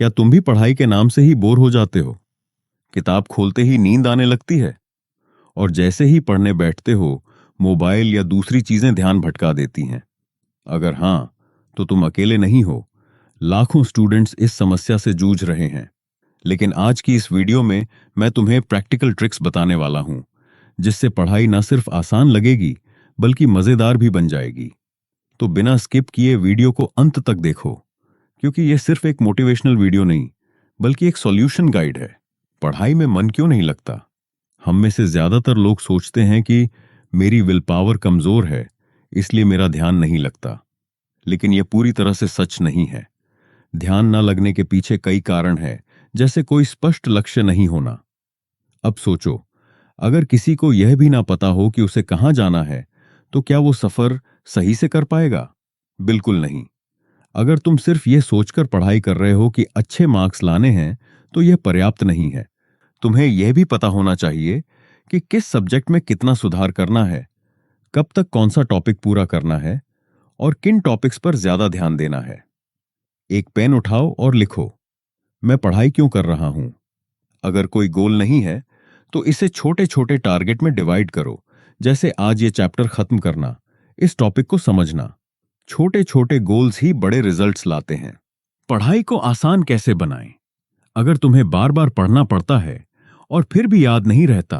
क्या तुम भी पढ़ाई के नाम से ही बोर हो जाते हो? किताब खोलते ही नींद आने लगती है और जैसे ही पढ़ने बैठते हो, मोबाइल या दूसरी चीजें ध्यान भटका देती हैं? अगर हां, तो तुम अकेले नहीं हो। लाखों स्टूडेंट्स इस समस्या से जूझ रहे हैं। लेकिन आज की इस वीडियो में मैं तुम्हें प्रैक्टिकल ट्रिक्स बताने वाला हूं, जिससे पढ़ाई न सिर्फ आसान लगेगी, बल्कि मजेदार भी बन जाएगी। तो बिना स्किप किए वीडियो को अंत तक देखो, क्योंकि यह सिर्फ एक मोटिवेशनल वीडियो नहीं, बल्कि एक सॉल्यूशन गाइड है। पढ़ाई में मन क्यों नहीं लगता? हम में से ज्यादातर लोग सोचते हैं कि मेरी विल पावर कमजोर है, इसलिए मेरा ध्यान नहीं लगता। लेकिन यह पूरी तरह से सच नहीं है। ध्यान न लगने के पीछे कई कारण हैं, जैसे कोई स्पष्ट लक्ष्य नहीं होना। अब सोचो, अगर किसी को यह भी ना पता हो कि उसे कहां जाना है, तो क्या वो सफर सही से कर पाएगा? बिल्कुल नहीं। अगर तुम सिर्फ ये सोचकर पढ़ाई कर रहे हो कि अच्छे मार्क्स लाने हैं, तो यह पर्याप्त नहीं है। तुम्हें यह भी पता होना चाहिए कि किस सब्जेक्ट में कितना सुधार करना है, कब तक कौन सा टॉपिक पूरा करना है और किन टॉपिक्स पर ज्यादा ध्यान देना है। एक पेन उठाओ और लिखो, मैं पढ़ाई क्यों कर रहा हूं। अगर कोई गोल नहीं है, तो इसे छोटे छोटे टारगेट में डिवाइड करो। जैसे आज ये चैप्टर खत्म करना, इस टॉपिक को समझना। छोटे छोटे गोल्स ही बड़े रिजल्ट्स लाते हैं। पढ़ाई को आसान कैसे बनाएं? अगर तुम्हें बार बार पढ़ना पड़ता है और फिर भी याद नहीं रहता,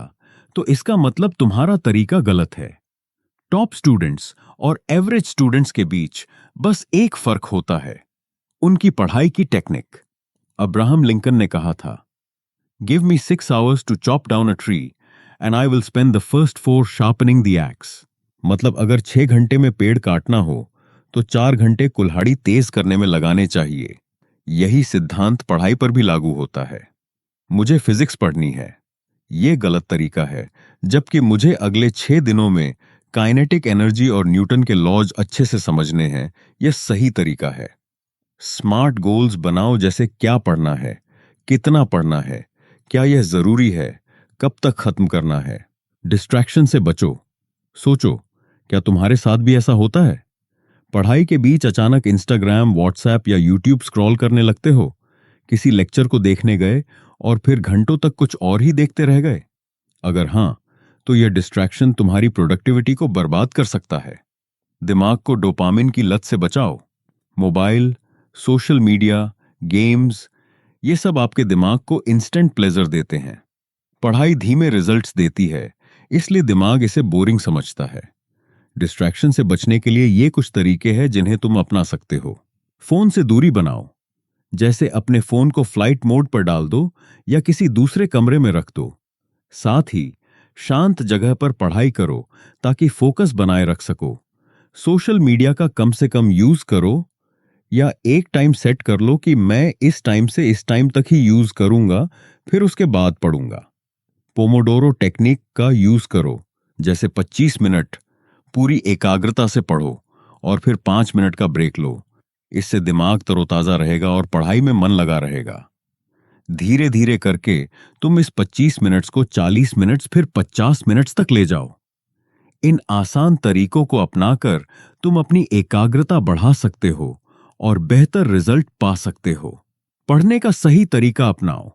तो इसका मतलब तुम्हारा तरीका गलत है। टॉप स्टूडेंट्स और एवरेज स्टूडेंट्स के बीच बस एक फर्क होता है, उनकी पढ़ाई की टेक्निक। अब्राहम लिंकन ने कहा था, give me 6 hours to chop down a tree and I will spend the first 4 sharpening the axe. मतलब अगर 6 घंटे में पेड़ काटना हो, तो 4 घंटे कुल्हाड़ी तेज करने में लगाने चाहिए। यही सिद्धांत पढ़ाई पर भी लागू होता है। मुझे फिजिक्स पढ़नी है, यह गलत तरीका है, जबकि मुझे अगले 6 दिनों में काइनेटिक एनर्जी और न्यूटन के लॉज अच्छे से समझने हैं। यह सही तरीका है। स्मार्ट गोल्स बनाओ, जैसे क्या पढ़ना है, कितना पढ़ना है, क्या यह जरूरी है, कब तक खत्म करना है। डिस्ट्रैक्शन से बचो। सोचो, क्या तुम्हारे साथ भी ऐसा होता है? पढ़ाई के बीच अचानक इंस्टाग्राम, व्हाट्सएप या यूट्यूब स्क्रॉल करने लगते हो? किसी लेक्चर को देखने गए और फिर घंटों तक कुछ और ही देखते रह गए? अगर हां, तो यह डिस्ट्रैक्शन तुम्हारी प्रोडक्टिविटी को बर्बाद कर सकता है। दिमाग को डोपामिन की लत से बचाओ। मोबाइल, सोशल मीडिया, गेम्स, ये सब आपके दिमाग को इंस्टेंट प्लेजर देते हैं। पढ़ाई धीमे रिजल्ट्स देती है, इसलिए दिमाग इसे बोरिंग समझता है। डिस्ट्रैक्शन से बचने के लिए ये कुछ तरीके हैं जिन्हें तुम अपना सकते हो। फोन से दूरी बनाओ, जैसे अपने फोन को फ्लाइट मोड पर डाल दो या किसी दूसरे कमरे में रख दो। साथ ही शांत जगह पर पढ़ाई करो, ताकि फोकस बनाए रख सको। सोशल मीडिया का कम से कम यूज करो, या एक टाइम सेट कर लो कि मैं इस टाइम से इस टाइम तक ही यूज करूंगा, फिर उसके बाद पढ़ूंगा। पोमोडोरो टेक्निक का यूज करो, जैसे 25 मिनट पूरी एकाग्रता से पढ़ो और फिर 5 मिनट का ब्रेक लो। इससे दिमाग तरोताजा रहेगा और पढ़ाई में मन लगा रहेगा। धीरे धीरे करके तुम इस 25 मिनट्स को 40 मिनट्स, फिर 50 मिनट्स तक ले जाओ। इन आसान तरीकों को अपनाकर तुम अपनी एकाग्रता बढ़ा सकते हो और बेहतर रिजल्ट पा सकते हो। पढ़ने का सही तरीका अपनाओ।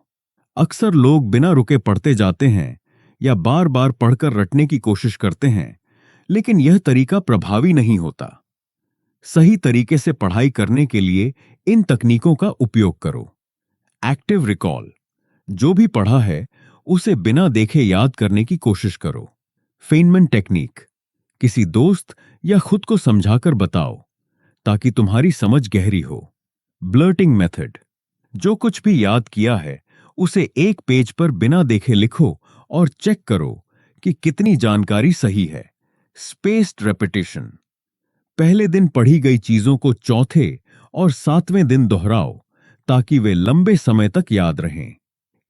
अक्सर लोग बिना रुके पढ़ते जाते हैं या बार बार पढ़कर रटने की कोशिश करते हैं, लेकिन यह तरीका प्रभावी नहीं होता। सही तरीके से पढ़ाई करने के लिए इन तकनीकों का उपयोग करो। एक्टिव रिकॉल, जो भी पढ़ा है उसे बिना देखे याद करने की कोशिश करो। फेनमैन टेक्निक, किसी दोस्त या खुद को समझाकर बताओ, ताकि तुम्हारी समझ गहरी हो। ब्लर्टिंग मेथड, जो कुछ भी याद किया है उसे एक पेज पर बिना देखे लिखो और चेक करो कि कितनी जानकारी सही है। स्पेस्ड रेपिटेशन, पहले दिन पढ़ी गई चीजों को चौथे और 7वें दिन दोहराओ, ताकि वे लंबे समय तक याद रहें।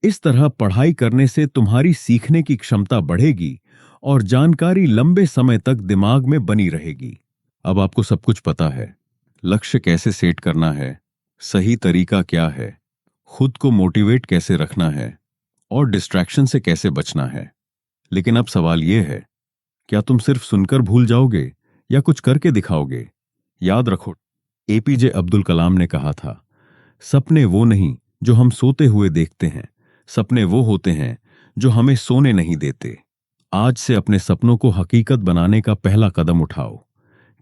इस तरह पढ़ाई करने से तुम्हारी सीखने की क्षमता बढ़ेगी और जानकारी लंबे समय तक दिमाग में बनी रहेगी। अब आपको सब कुछ पता है, लक्ष्य कैसे सेट करना है, सही तरीका क्या है, खुद को मोटिवेट कैसे रखना है और डिस्ट्रैक्शन से कैसे बचना है। लेकिन अब सवाल यह है, क्या तुम सिर्फ सुनकर भूल जाओगे या कुछ करके दिखाओगे? याद रखो, एपीजे अब्दुल कलाम ने कहा था, सपने वो नहीं जो हम सोते हुए देखते हैं, सपने वो होते हैं जो हमें सोने नहीं देते। आज से अपने सपनों को हकीकत बनाने का पहला कदम उठाओ।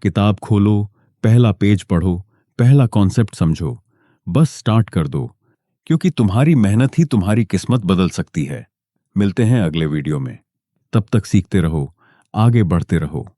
किताब खोलो, पहला पेज पढ़ो, पहला कॉन्सेप्ट समझो। बस स्टार्ट कर दो, क्योंकि तुम्हारी मेहनत ही तुम्हारी किस्मत बदल सकती है। मिलते हैं अगले वीडियो में। तब तक सीखते रहो, आगे बढ़ते रहो।